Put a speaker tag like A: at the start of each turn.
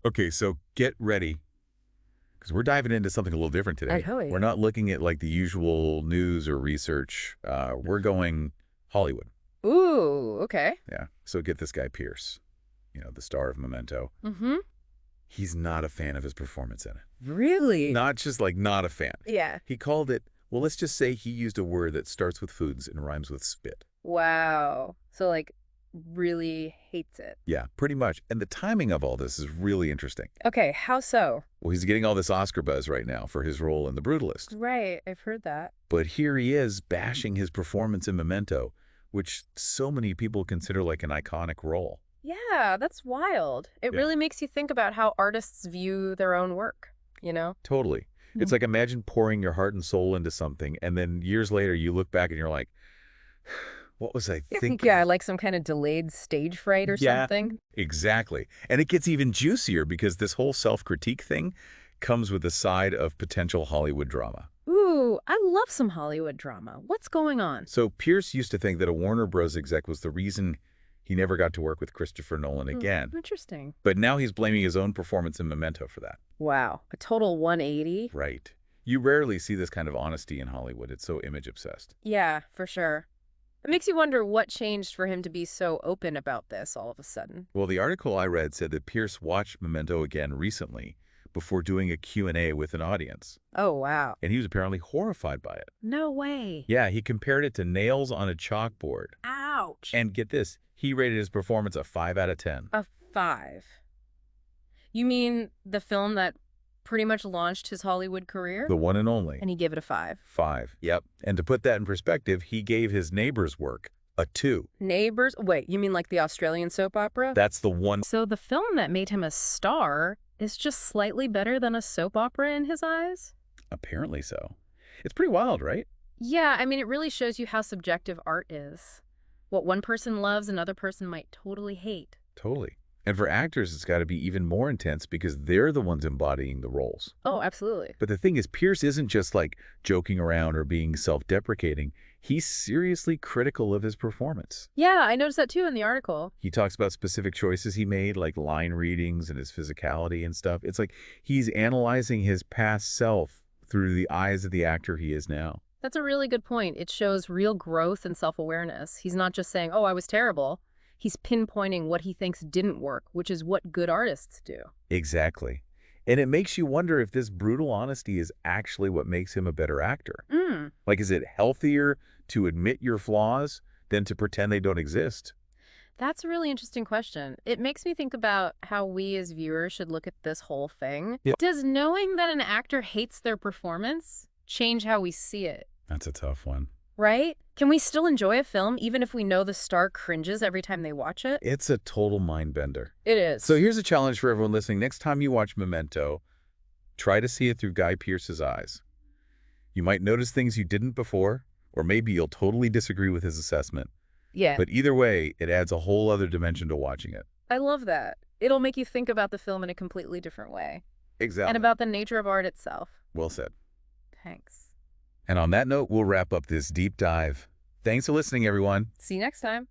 A: Okay, so get ready, because we're diving into something a little different today.
B: Totally.
A: We're not looking at like the usual news or research. We're going Hollywood.
B: Ooh, okay.
A: Yeah. So get this guy Pearce, the star of Memento.
B: Mm-hmm.
A: He's not a fan of his performance in it.
B: Really?
A: Not just like not a fan.
B: Yeah.
A: He called it, well, let's just say he used a word that starts with foods and rhymes with spit.
B: Wow. So, like, really hates it.
A: Yeah, pretty much. And the timing of all this is really interesting.
B: Okay, how so?
A: Well, he's getting all this Oscar buzz right now for his role in The Brutalist.
B: Right, I've heard that.
A: But here he is bashing his performance in Memento, which so many people consider like an iconic role.
B: Yeah, that's wild. It
A: Yeah.
B: really makes you think about how artists view their own work, you know?
A: Totally. It's like imagine pouring your heart and soul into something, and then years later you look back and you're like, what was I thinking?
B: Yeah, like some kind of delayed stage fright or
A: Yeah.
B: something.
A: Exactly. And it gets even juicier because this whole self-critique thing comes with a side of potential Hollywood drama.
B: Ooh, I love some Hollywood drama. What's going on?
A: So Pearce used to think that a Warner Bros. Exec was the reason he never got to work with Christopher Nolan again.
B: Interesting.
A: But now he's blaming his own performance in Memento for that.
B: Wow, a total 180?
A: Right. You rarely see this kind of honesty in Hollywood. It's so image-obsessed.
B: Yeah, for sure. It makes you wonder what changed for him to be so open about this all of a sudden.
A: Well, the article I read said that Pearce watched Memento again recently before doing a Q&A with an audience.
B: Oh, wow.
A: And he was apparently horrified by it.
B: No way.
A: Yeah, he compared it to nails on a chalkboard.
B: Ouch.
A: And get this, he rated his performance a 5 out of 10.
B: A 5. You mean the film that pretty much launched his Hollywood career?
A: The one and only.
B: And he gave it a 5.
A: 5. Yep. And to put that in perspective, he gave his Neighbors work a 2.
B: Neighbors? Wait, you mean like the Australian soap opera?
A: That's the one.
B: So the film that made him a star is just slightly better than a soap opera in his eyes?
A: Apparently so. It's pretty wild, right?
B: Yeah, I mean, it really shows you how subjective art is. What one person loves, another person might totally hate.
A: Totally. And for actors, it's got to be even more intense because they're the ones embodying the roles.
B: Oh, absolutely.
A: But the thing is, Pearce isn't just like joking around or being self-deprecating. He's seriously critical of his performance.
B: Yeah, I noticed that too in the article.
A: He talks about specific choices he made, like line readings and his physicality and stuff. It's like he's analyzing his past self through the eyes of the actor he is now.
B: That's a really good point. It shows real growth and self-awareness. He's not just saying, oh, I was terrible. He's pinpointing what he thinks didn't work, which is what good artists do.
A: Exactly. And it makes you wonder if this brutal honesty is actually what makes him a better actor. Like, is it healthier to admit your flaws than to pretend they don't exist?
B: That's a really interesting question. It makes me think about how we as viewers should look at this whole thing.
A: Yeah.
B: Does knowing that an actor hates their performance change how we see it?
A: That's a tough one.
B: Right? Can we still enjoy a film even if we know the star cringes every time they watch it?
A: It's a total mind bender.
B: It is.
A: So here's a challenge for everyone listening. Next time you watch Memento, try to see it through Guy Pearce's eyes. You might notice things you didn't before, or maybe you'll totally disagree with his assessment.
B: Yeah.
A: But either way, it adds a whole other dimension to watching it.
B: I love that. It'll make you think about the film in a completely different way.
A: Exactly.
B: And about the nature of art itself.
A: Well said.
B: Thanks.
A: And on that note, we'll wrap up this deep dive. Thanks for listening, everyone.
B: See you next time.